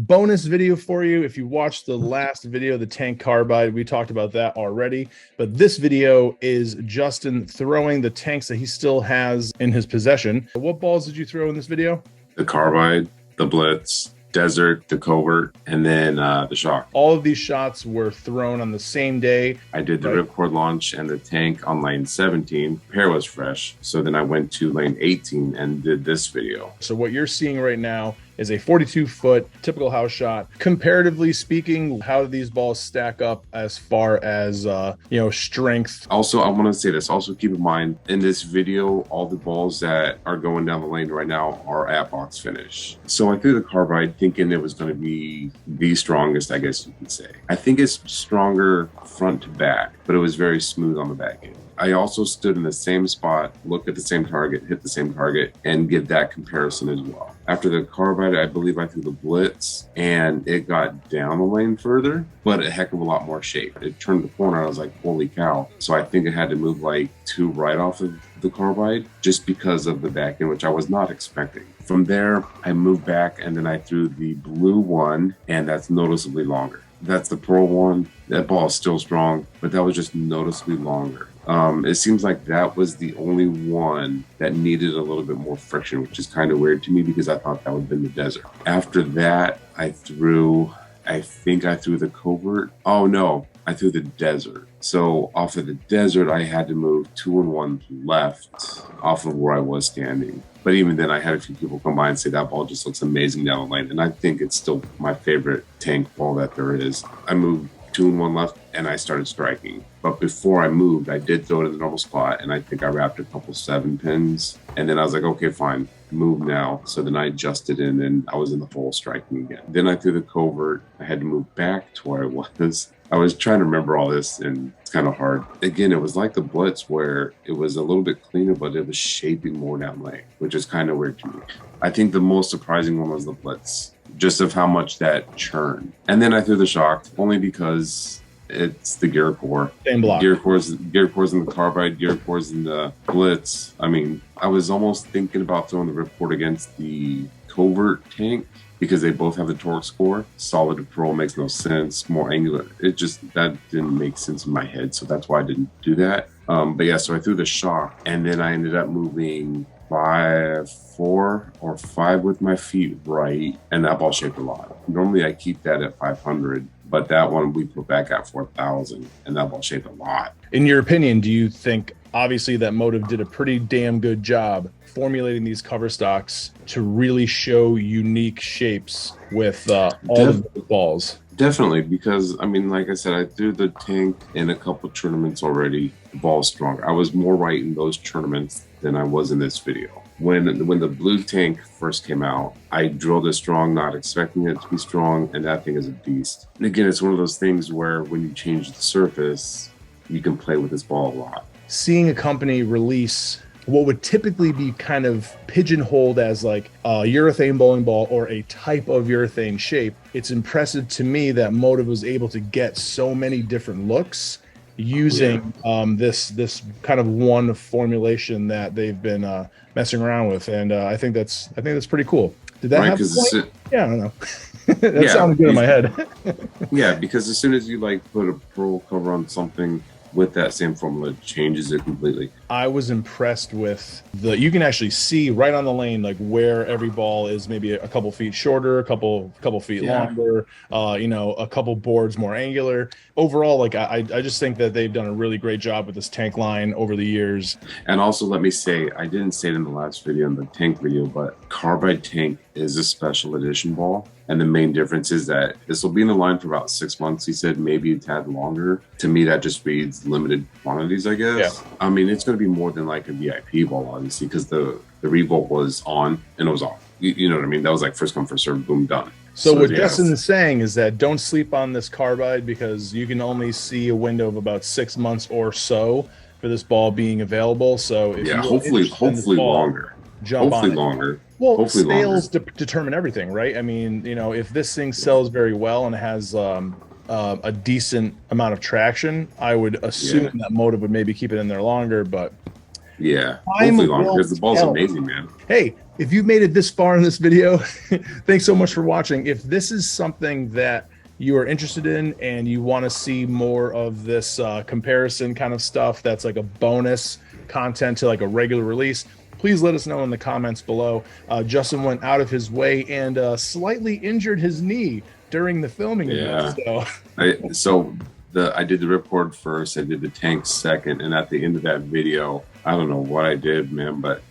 bonus video for you. If you watched the last video, the tank carbide, we talked about that already. But this video is Justin throwing the tanks that he still has in his possession. What balls did you throw in this video? The carbide, the Blitz, Desert, the Covert, and then the Shock. All of these shots were thrown on the same day. I did the ripcord launch and the tank on lane 17. Pair was fresh. So then I went to lane 18 and did this video. So what you're seeing right now is a 42-foot typical house shot. Comparatively speaking, how do these balls stack up as far as strength? Also, I want to say this. Also, keep in mind in this video, all the balls that are going down the lane right now are at box finish. So I threw the carbide thinking it was going to be the strongest, I guess you could say. I think it's stronger front to back, but it was very smooth on the back end. I also stood in the same spot, looked at the same target, hit the same target, and get that comparison as well. After the carbide, I believe I threw the Blitz, and it got down the lane further, but a heck of a lot more shape. It turned the corner, I was like, holy cow. So I think it had to move like 2 right off of the carbide, just because of the back end, which I was not expecting. From there, I moved back, and then I threw the blue one, and that's noticeably longer. That's the Pro one. That ball is still strong, but that was just noticeably longer. It seems like that was the only one that needed a little bit more friction, which is kind of weird to me because I thought that would have been the Desert. After that, I think I threw the Covert. Oh no, I threw the Desert. So off of the Desert, I had to move 2 and 1 left off of where I was standing. But even then, I had a few people come by and say that ball just looks amazing down the lane. And I think it's still my favorite tank ball that there is. I moved 2 and 1 left and I started striking. But before I moved, I did throw it in the normal spot. And I think I wrapped a couple 7 pins. And then I was like, okay, fine, move now. So then I adjusted in and I was in the hole striking again. Then I threw the Covert. I had to move back to where I was. I was trying to remember all this and it's kind of hard. Again, it was like the Blitz where it was a little bit cleaner, but it was shaping more down lane, which is kind of weird to me. I think the most surprising one was the Blitz, just of how much that churned. And then I threw the Shock only because it's the gear core. Same block. Gear cores in the carbide, gear cores in the Blitz. I mean, I was almost thinking about throwing the ripcord against the Covert tank, because they both have the torque score. Solid Pro makes no sense. More angular. That didn't make sense in my head. So that's why I didn't do that. But yeah, so I threw the Shock and then I ended up moving 4 or 5 with my feet right. And that ball shaped a lot. Normally I keep that at 500, but that one we put back at 4,000 and that ball shaped a lot. In your opinion, do you think obviously that Motiv did a pretty damn good job formulating these cover stocks to really show unique shapes with all of the balls? Definitely, because I mean, like I said, I threw the tank in a couple tournaments already. The ball's stronger. I was more right in those tournaments than I was in this video. When the blue tank first came out, I drilled it strong, not expecting it to be strong, and that thing is a beast. And again, it's one of those things where when you change the surface, you can play with this ball a lot. Seeing a company release what would typically be kind of pigeonholed as like a urethane bowling ball or a type of urethane shape, it's impressive to me that Motiv was able to get so many different looks using this kind of one formulation that they've been messing around with, and I think that's pretty cool. Did that have a point? Yeah, I don't know. That sounded good in my head. Yeah, because as soon as you like put a Pro cover on something with that same formula, it changes it completely. I was impressed with you can actually see right on the lane like where every ball is maybe a couple feet shorter, a couple feet longer, a couple boards more angular. Overall, like I just think that they've done a really great job with this tank line over the years. And also, let me say, I didn't say it in the last video, in the tank video, but Carbide tank is a special edition ball. And the main difference is that this will be in the line for about 6 months. He said maybe a tad longer. To me, that just reads limited quantities, I guess. Yeah. I mean, it's going to be more than like a VIP ball, obviously, because the revolt was on and it was off. You know what I mean? That was like first come, first serve, boom, done. So what Justin is saying is that don't sleep on this carbide because you can only see a window of about 6 months or so for this ball being available. So if hopefully longer. Jump hopefully on it. Longer. Well, hopefully sales determine everything, right? I mean, if this thing sells very well and has a decent amount of traction, I would assume that Motiv would maybe keep it in there longer. But Yeah, Time hopefully long, will because the ball's tell. amazing, man. Hey, if you've made it this far in this video, thanks so much for watching. If this is something that you are interested in and you want to see more of this comparison kind of stuff that's like a bonus content to like a regular release, please let us know in the comments below. Justin went out of his way and slightly injured his knee during the filming of this. So I did the ripcord first, I did the tank second, and at the end of that video, I don't know what I did, man, but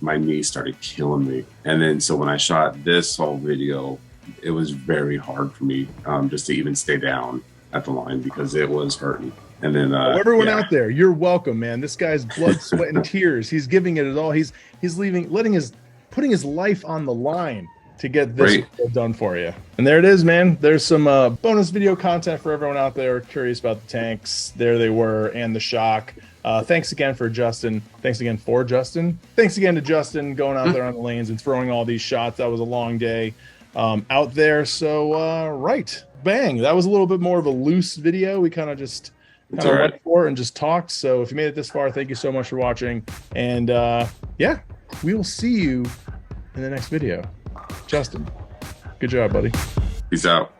my knee started killing me. And then so when I shot this whole video, it was very hard for me just to even stay down at the line because it was hurting. And then everyone out there, you're welcome, man. This guy's blood, sweat, and tears. He's giving it all. He's putting his life on the line to get this done for you. And there it is, man. There's some bonus video content for everyone out there curious about the tanks. There they were, and the shock. Thanks again for Justin. Thanks again for Justin. Thanks again to Justin going out there on the lanes and throwing all these shots. That was a long day out there. So, bang. That was a little bit more of a loose video. We kind of just went for it and just talked. So if you made it this far, thank you so much for watching. And yeah, we will see you in the next video. Justin, good job, buddy. Peace out.